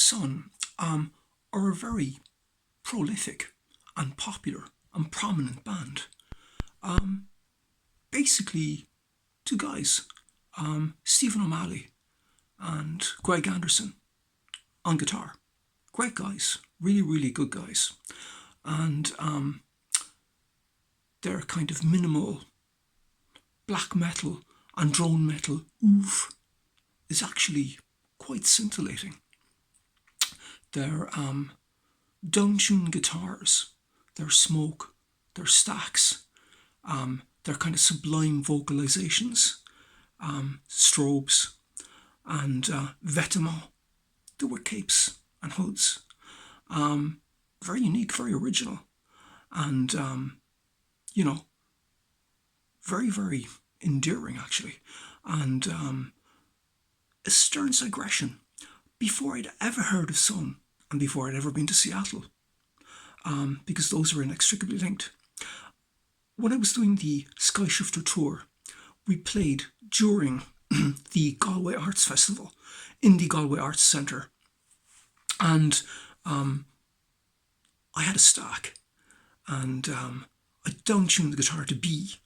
Sunn are a very prolific and popular and prominent band. Um, Basically, two guys, Stephen O'Malley and Greg Anderson on guitar. Great guys, really, really good guys. And their kind of minimal black metal and drone metal oof is actually quite scintillating. Their down-tuned guitars, their smoke, their stacks, their kind of sublime vocalizations, strobes, and vêtements. They wear capes and hoods. Very unique, very original, and very, very endearing actually. And a stern digression. Before I'd ever heard of Sunn, and before I'd ever been to Seattle, because those are inextricably linked. When I was doing the Sky Shifter tour, we played during the Galway Arts Festival in the Galway Arts Centre, and I had a stack, and I down-tuned the guitar to B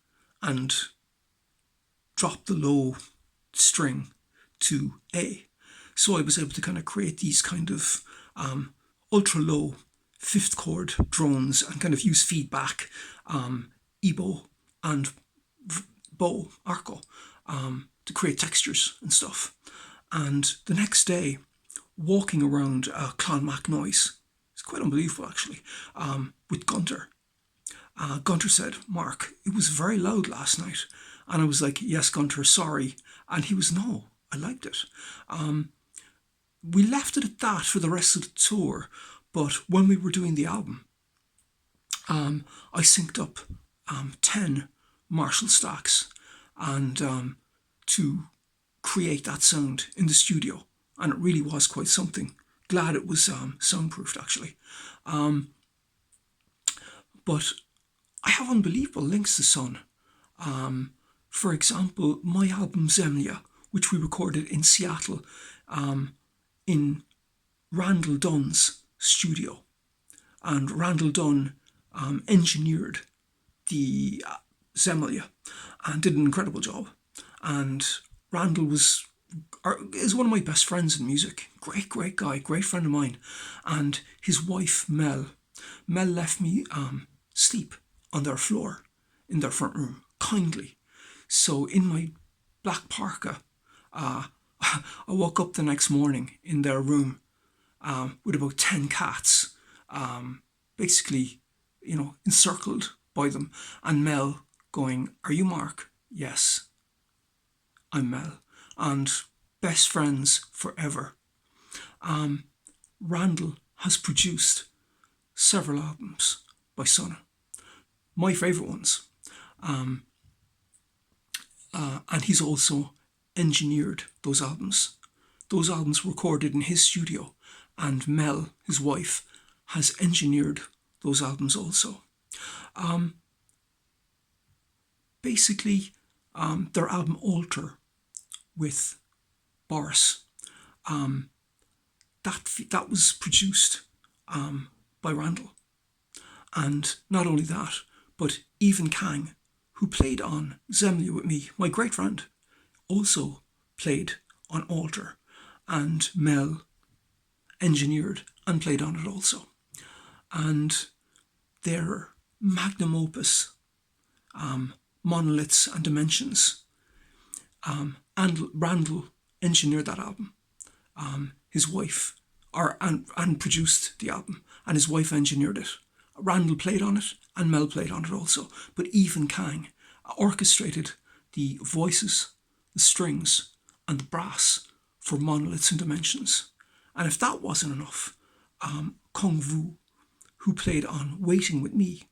and dropped the low string to A. So I was able to kind of create these kind of ultra low fifth chord drones and kind of use feedback, ebow and bow, arco, to create textures and stuff. And the next day, walking around Clonmac Noise, it's quite unbelievable actually, with Gunter. Gunter said, "Mark, it was very loud last night." And I was like, "Yes, Gunter, sorry." And he was, "No, I liked it." We left it at that for the rest of the tour, but when we were doing the album, I synced up 10 Marshall stacks and to create that sound in the studio, and it really was quite something. Glad it was soundproofed actually. But I have unbelievable links to Sunn. For example, my album Zemlya, which we recorded in Seattle, in Randall Dunn's studio, and Randall Dunn engineered the Zemlya and did an incredible job. And Randall is one of my best friends in music. Great guy, great friend of mine. And his wife Mell left me sleep on their floor in their front room kindly. So in my black parka, I woke up the next morning in their room with about 10 cats, basically, encircled by them, and Mell going, "Are you Mark?" "Yes, I'm Mell," and best friends forever. Randall has produced several albums by Sunn, my favourite ones, and he's also engineered those albums. Those albums recorded in his studio, and Mell, his wife, has engineered those albums also. Basically, their album Alter with Boris, that was produced by Randall. And not only that, but Eyvind Kang, who played on Zemlya with me, my great friend, also played on Alter, and Mell engineered and played on it also. And their magnum opus, Monoliths and Dimensions, and Randall engineered that album. His wife, and produced the album, and his wife engineered it. Randall played on it, and Mell played on it also. But Eyvind Kang orchestrated the voices, the strings, and the brass for Monoliths and Dimensions. And if that wasn't enough, Cuong Vu, who played on Waiting With Me,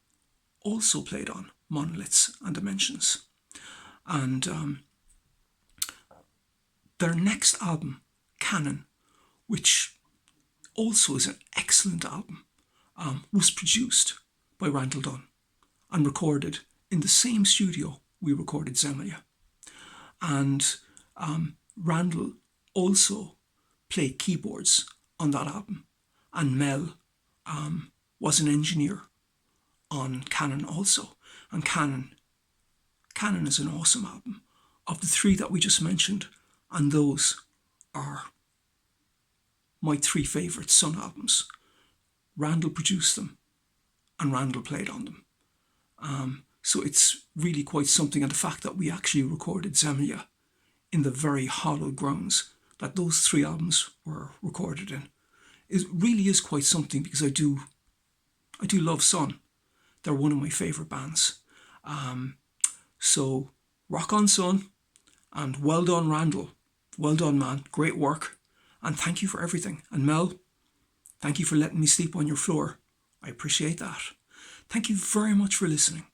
also played on Monoliths and Dimensions. And their next album, Canon, which also is an excellent album, was produced by Randall Dunn and recorded in the same studio we recorded Zemlya. And Randall also played keyboards on that album, and Mell was an engineer on Canon also. And Canon is an awesome album. Of the three that we just mentioned, and those are my three favourite Sunn albums. Randall produced them, and Randall played on them. So it's really quite something, and the fact that we actually recorded Zemlya in the very hallowed grounds that those three albums were recorded in, it really is quite something, because I do love Sunn. They're one of my favourite bands. So rock on, Sunn, and well done, Randall. Well done, man. Great work, and thank you for everything. And Mell, thank you for letting me sleep on your floor. I appreciate that. Thank you very much for listening.